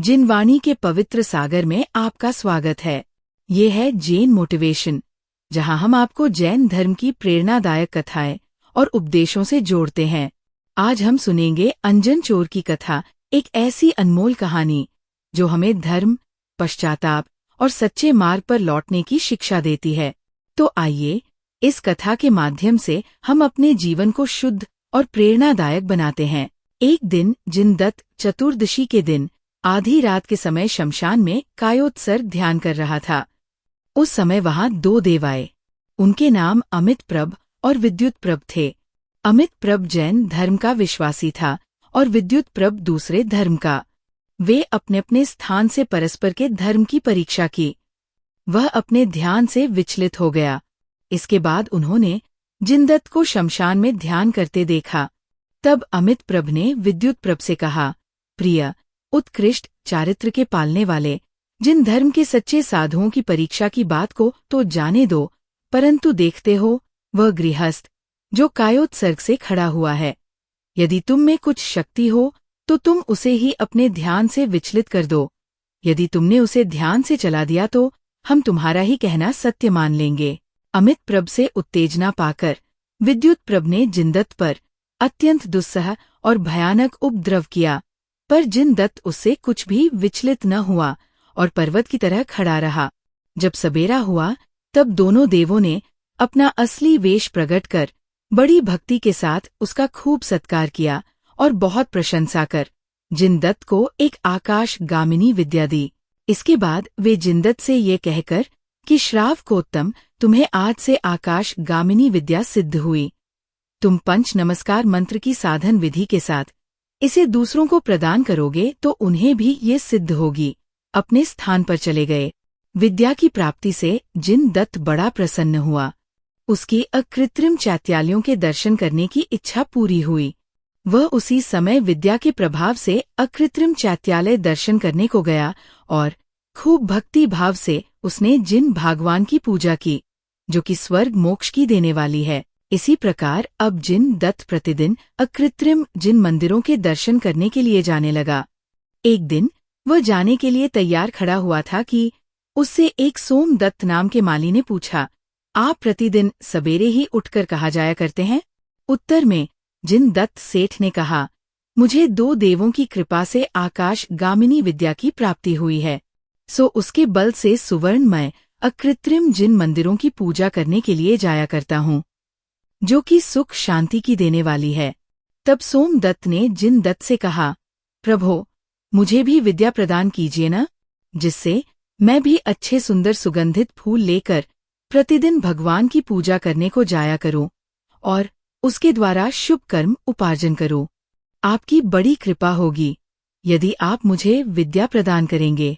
जिनवाणी के पवित्र सागर में आपका स्वागत है। ये है जैन मोटिवेशन, जहां हम आपको जैन धर्म की प्रेरणादायक कथाएं और उपदेशों से जोड़ते हैं। आज हम सुनेंगे अंजन चोर की कथा, एक ऐसी अनमोल कहानी जो हमें धर्म, पश्चाताप और सच्चे मार्ग पर लौटने की शिक्षा देती है। तो आइए, इस कथा के माध्यम से हम अपने जीवन को शुद्ध और प्रेरणादायक बनाते हैं। एक दिन जिनदत्त चतुर्दशी के दिन आधी रात के समय शमशान में कायोत्सर्ग ध्यान कर रहा था। उस समय वहां दो देव आए। उनके नाम अमित प्रभ और विद्युत प्रभ थे। अमित प्रभ जैन धर्म का विश्वासी था और विद्युत प्रभ दूसरे धर्म का। वे अपने अपने स्थान से परस्पर के धर्म की परीक्षा की। वह अपने ध्यान से विचलित हो गया। इसके बाद उन्होंने जिनदत्त को शमशान में ध्यान करते देखा। तब अमित प्रभ ने विद्युत प्रभ से कहा, प्रिय, उत्कृष्ट चारित्र के पालने वाले, जिन धर्म के सच्चे साधुओं की परीक्षा की बात को तो जाने दो, परंतु देखते हो वह गृहस्थ जो कायोत्सर्ग से खड़ा हुआ है। यदि तुम में कुछ शक्ति हो तो तुम उसे ही अपने ध्यान से विचलित कर दो। यदि तुमने उसे ध्यान से चला दिया तो हम तुम्हारा ही कहना सत्य मान लेंगे। अमित प्रभ से उत्तेजना पाकर विद्युत प्रभ ने जिनदत्त पर अत्यंत दुस्सह और भयानक उपद्रव किया, पर जिनदत्त उससे कुछ भी विचलित न हुआ और पर्वत की तरह खड़ा रहा। जब सबेरा हुआ तब दोनों देवों ने अपना असली वेश प्रकट कर बड़ी भक्ति के साथ उसका खूब सत्कार किया और बहुत प्रशंसा कर जिनदत्त को एक आकाश गामिनी विद्या दी। इसके बाद वे जिनदत्त से ये कहकर कि श्रावकोत्तम, तुम्हें आज से आकाश गामिनी विद्या सिद्ध हुई। तुम पंच नमस्कार मंत्र की साधन विधि के साथ इसे दूसरों को प्रदान करोगे तो उन्हें भी ये सिद्ध होगी। अपने स्थान पर चले गए। विद्या की प्राप्ति से जिनदत्त बड़ा प्रसन्न हुआ। उसकी अकृत्रिम चैत्यालयों के दर्शन करने की इच्छा पूरी हुई। वह उसी समय विद्या के प्रभाव से अकृत्रिम चैत्यालय दर्शन करने को गया और खूब भक्ति भाव से उसने जिन भगवान की पूजा की, जो कि स्वर्ग मोक्ष की देने वाली है। इसी प्रकार अब जिनदत्त प्रतिदिन अकृत्रिम जिन मंदिरों के दर्शन करने के लिए जाने लगा। एक दिन वह जाने के लिए तैयार खड़ा हुआ था कि उससे एक सोमदत्त नाम के माली ने पूछा, आप प्रतिदिन सवेरे ही उठकर कहाँ जाया करते हैं? उत्तर में जिनदत्त सेठ ने कहा, मुझे दो देवों की कृपा से आकाश गामिनी विद्या की प्राप्ति हुई है, सो उसके बल से सुवर्णमय अकृत्रिम जिन मंदिरों की पूजा करने के लिए जाया करता हूँ, जो कि सुख शांति की देने वाली है। तब सोमदत्त ने जिनदत्त से कहा, प्रभो, मुझे भी विद्या प्रदान कीजिए न, जिससे मैं भी अच्छे सुंदर सुगंधित फूल लेकर प्रतिदिन भगवान की पूजा करने को जाया करूं और उसके द्वारा शुभ कर्म उपार्जन करूं। आपकी बड़ी कृपा होगी यदि आप मुझे विद्या प्रदान करेंगे।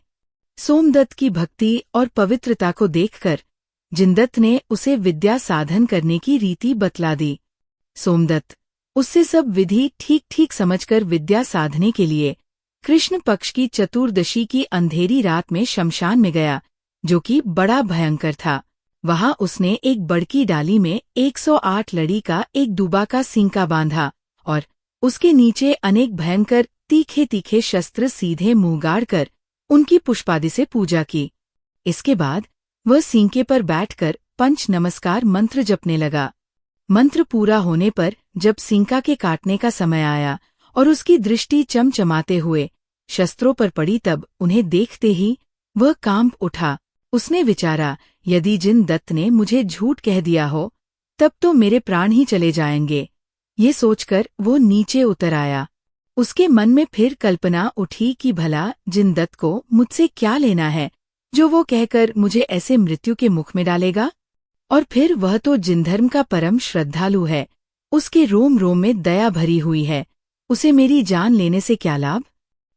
सोमदत्त की भक्ति और पवित्रता को देखकर जिनदत्त ने उसे विद्या साधन करने की रीति बतला दी। सोमदत्त उससे सब विधि ठीक ठीक समझकर विद्या साधने के लिए कृष्ण पक्ष की चतुर्दशी की अंधेरी रात में शमशान में गया, जो कि बड़ा भयंकर था। वहां उसने एक बड़की डाली में 108 लड़ी का एक दुबा का सिंका बांधा और उसके नीचे अनेक भयंकर तीखे तीखे शस्त्र सीधे मुंह गाड़ कर उनकी पुष्पादि से पूजा की। इसके बाद वह सींके पर बैठकर पंच नमस्कार मंत्र जपने लगा। मंत्र पूरा होने पर जब सिंका के काटने का समय आया और उसकी दृष्टि चमचमाते हुए शस्त्रों पर पड़ी, तब उन्हें देखते ही वह कांप उठा। उसने विचारा, यदि जिनदत्त ने मुझे झूठ कह दिया हो तब तो मेरे प्राण ही चले जाएंगे। ये सोचकर वो नीचे उतर आया। उसके मन में फिर कल्पना उठी कि भला जिनदत्त को मुझसे क्या लेना है, जो वो कहकर मुझे ऐसे मृत्यु के मुख में डालेगा। और फिर वह तो जिनधर्म का परम श्रद्धालु है, उसके रोम रोम में दया भरी हुई है, उसे मेरी जान लेने से क्या लाभ?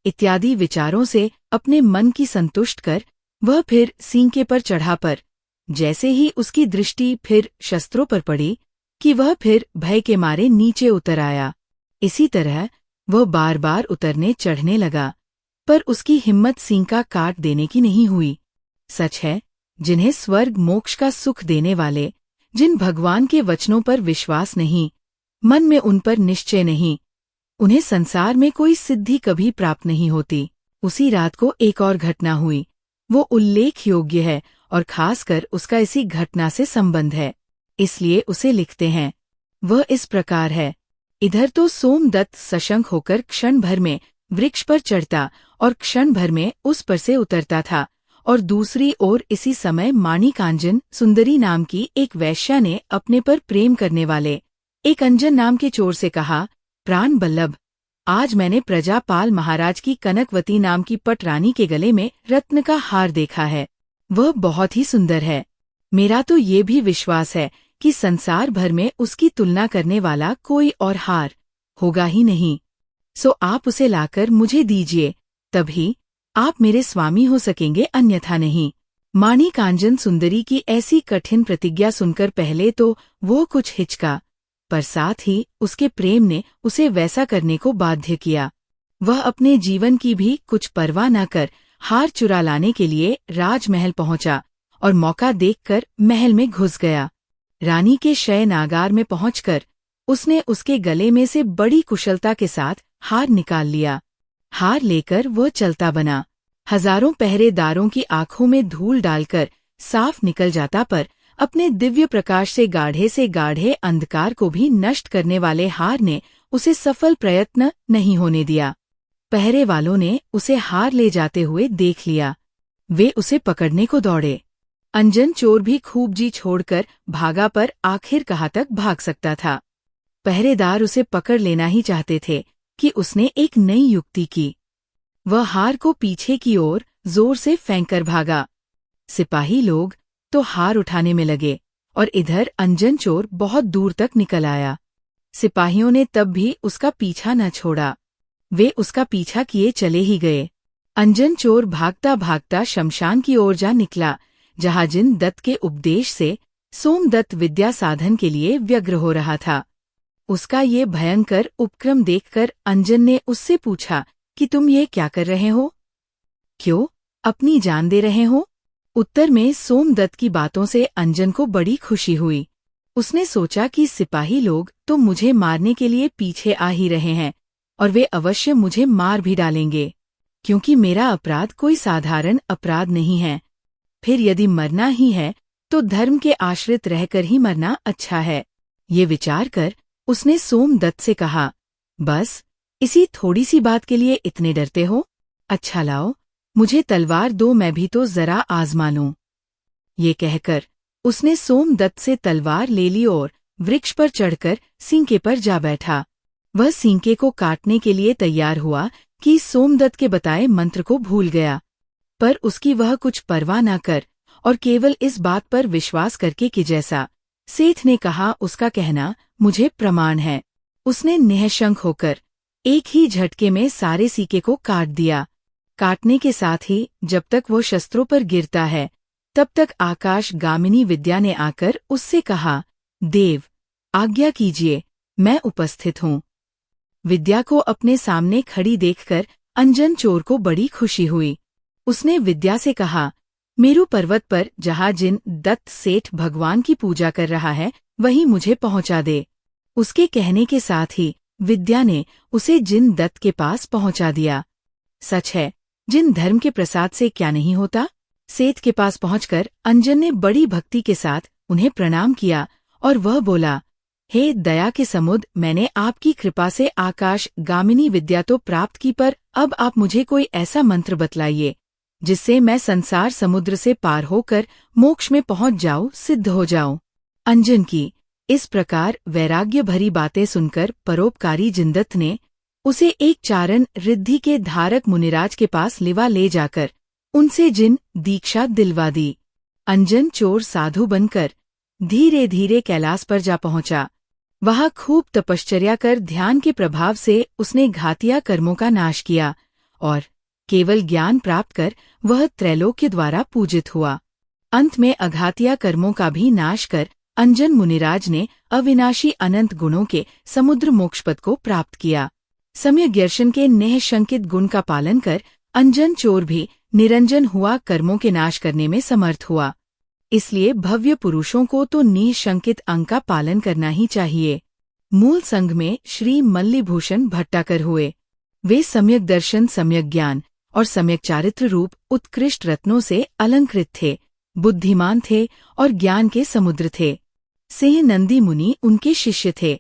इत्यादि विचारों से अपने मन की संतुष्ट कर वह फिर सींके पर चढ़ा, पर जैसे ही उसकी दृष्टि फिर शस्त्रों पर पड़ी कि वह फिर भय के मारे नीचे उतर आया। इसी तरह वह बार बार उतरने चढ़ने लगा, पर उसकी हिम्मत सींका काट देने की नहीं हुई। सच है, जिन्हें स्वर्ग मोक्ष का सुख देने वाले, जिन भगवान के वचनों पर विश्वास नहीं, मन में उन पर निश्चय नहीं, उन्हें संसार में कोई सिद्धि कभी प्राप्त नहीं होती। उसी रात को एक और घटना हुई। वो उल्लेख योग्य है और खासकर उसका इसी घटना से संबंध है, इसलिए उसे लिखते हैं। वह इस प्रकार है। इधर तो सोमदत्त सशंक होकर क्षण भर में वृक्ष पर चढ़ता और क्षण भर में उस पर से उतरता था, और दूसरी ओर इसी समय माणिकांजन सुंदरी नाम की एक वैश्या ने अपने पर प्रेम करने वाले एक अंजन नाम के चोर से कहा, प्राण बल्लभ, आज मैंने प्रजापाल महाराज की कनकवती नाम की पटरानी के गले में रत्न का हार देखा है। वह बहुत ही सुंदर है। मेरा तो ये भी विश्वास है कि संसार भर में उसकी तुलना करने वाला कोई और हार होगा ही नहीं। सो आप उसे लाकर मुझे दीजिए, तभी आप मेरे स्वामी हो सकेंगे, अन्यथा नहीं। माणिकांजन सुंदरी की ऐसी कठिन प्रतिज्ञा सुनकर पहले तो वो कुछ हिचका, पर साथ ही उसके प्रेम ने उसे वैसा करने को बाध्य किया। वह अपने जीवन की भी कुछ परवाह न कर हार चुरा लाने के लिए राजमहल पहुंचा और मौका देखकर महल में घुस गया। रानी के शयनागार में पहुंचकर उसने उसके गले में से बड़ी कुशलता के साथ हार निकाल लिया। हार लेकर वह चलता बना। हजारों पहरेदारों की आंखों में धूल डालकर साफ निकल जाता, पर अपने दिव्य प्रकाश से गाढ़े अंधकार को भी नष्ट करने वाले हार ने उसे सफल प्रयत्न नहीं होने दिया। पहरे वालों ने उसे हार ले जाते हुए देख लिया। वे उसे पकड़ने को दौड़े। अंजन चोर भी खूब जी छोड़कर भागा, पर आखिर कहाँ तक भाग सकता था। पहरेदार उसे पकड़ लेना ही चाहते थे कि उसने एक नई युक्ति की। वह हार को पीछे की ओर जोर से फेंककर भागा। सिपाही लोग तो हार उठाने में लगे और इधर अंजन चोर बहुत दूर तक निकल आया। सिपाहियों ने तब भी उसका पीछा न छोड़ा। वे उसका पीछा किए चले ही गए। अंजन चोर भागता भागता शमशान की ओर जा निकला, जहाँ जिन दत्त के उपदेश से सोमदत्त विद्या साधन के लिए व्यग्र हो रहा था। उसका ये भयंकर उपक्रम देखकर अंजन ने उससे पूछा कि तुम ये क्या कर रहे हो? क्यों अपनी जान दे रहे हो? उत्तर में सोमदत्त की बातों से अंजन को बड़ी खुशी हुई। उसने सोचा कि सिपाही लोग तो मुझे मारने के लिए पीछे आ ही रहे हैं और वे अवश्य मुझे मार भी डालेंगे, क्योंकि मेरा अपराध कोई साधारण अपराध नहीं है। फिर यदि मरना ही है तो धर्म के आश्रित रहकर ही मरना अच्छा है। ये विचार कर उसने सोमदत्त से कहा, बस इसी थोड़ी सी बात के लिए इतने डरते हो? अच्छा लाओ, मुझे तलवार दो, मैं भी तो जरा आजमा लूं। ये कहकर उसने सोमदत्त से तलवार ले ली और वृक्ष पर चढ़कर सींके पर जा बैठा। वह सींके को काटने के लिए तैयार हुआ कि सोमदत्त के बताए मंत्र को भूल गया, पर उसकी वह कुछ परवाह न कर और केवल इस बात पर विश्वास करके कि जैसा सेठ ने कहा उसका कहना मुझे प्रमाण है, उसने निःशंक होकर एक ही झटके में सारे सीके को काट दिया। काटने के साथ ही जब तक वो शस्त्रों पर गिरता है तब तक आकाश गामिनी विद्या ने आकर उससे कहा, देव आज्ञा कीजिए, मैं उपस्थित हूँ। विद्या को अपने सामने खड़ी देखकर अंजन चोर को बड़ी खुशी हुई। उसने विद्या से कहा, मेरू पर्वत पर जहाँ जिन दत्त सेठ भगवान की पूजा कर रहा है वहीं मुझे पहुँचा दे। उसके कहने के साथ ही विद्या ने उसे जिन दत्त के पास पहुँचा दिया। सच है, जिन धर्म के प्रसाद से क्या नहीं होता। सेठ के पास पहुंचकर अंजन ने बड़ी भक्ति के साथ उन्हें प्रणाम किया और वह बोला, हे दया के समुद्र, मैंने आपकी कृपा से आकाश गामिनी विद्या तो प्राप्त की, पर अब आप मुझे कोई ऐसा मंत्र बतलाइए जिससे मैं संसार समुद्र से पार होकर मोक्ष में पहुंच जाऊं, सिद्ध हो जाऊं। अंजन की इस प्रकार वैराग्य भरी बातें सुनकर परोपकारी जिनदत्त ने उसे एक चारण रिद्धि के धारक मुनिराज के पास लिवा ले जाकर उनसे जिन दीक्षा दिलवा दी। अंजन चोर साधु बनकर धीरे धीरे कैलाश पर जा पहुंचा। वहां खूब तपश्चर्या कर ध्यान के प्रभाव से उसने घातिया कर्मों का नाश किया और केवल ज्ञान प्राप्त कर वह त्रैलोक्य द्वारा पूजित हुआ। अंत में अघातिया कर्मों का भी नाश कर अंजन मुनिराज ने अविनाशी अनंत गुणों के समुद्र मोक्षपद को प्राप्त किया। सम्यग्दर्शन के निःशंकित गुण का पालन कर अंजन चोर भी निरंजन हुआ, कर्मों के नाश करने में समर्थ हुआ। इसलिए भव्य पुरुषों को तो निःशंकित अंग का पालन करना ही चाहिए। मूल संघ में श्री मल्लिभूषण भट्टाकर हुए। वे सम्यक दर्शन, सम्यक ज्ञान और सम्यक चारित्र रूप उत्कृष्ट रत्नों से अलंकृत थे, बुद्धिमान थे और ज्ञान के समुद्र थे। सिंह नंदी मुनि उनके शिष्य थे।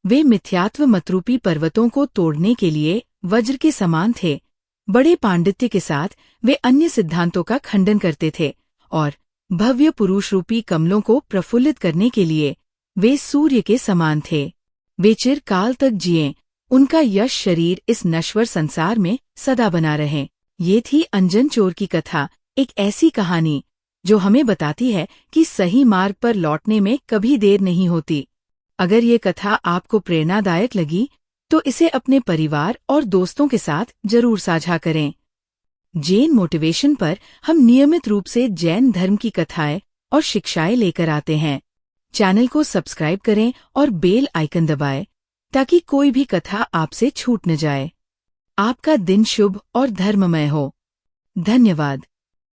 वे मिथ्यात्व मतरूपी पर्वतों को तोड़ने के लिए वज्र के समान थे। बड़े पांडित्य के साथ वे अन्य सिद्धांतों का खंडन करते थे और भव्य पुरुष रूपी कमलों को प्रफुल्लित करने के लिए वे सूर्य के समान थे। वे चिरकाल तक जिए, उनका यश शरीर इस नश्वर संसार में सदा बना रहे। ये थी अंजन चोर की कथा, एक ऐसी कहानी जो हमें बताती है कि सही मार्ग पर लौटने में कभी देर नहीं होती। अगर ये कथा आपको प्रेरणादायक लगी तो इसे अपने परिवार और दोस्तों के साथ जरूर साझा करें। जैन मोटिवेशन पर हम नियमित रूप से जैन धर्म की कथाएं और शिक्षाएं लेकर आते हैं। चैनल को सब्सक्राइब करें और बेल आइकन दबाएं ताकि कोई भी कथा आपसे छूट न जाए। आपका दिन शुभ और धर्ममय हो। धन्यवाद।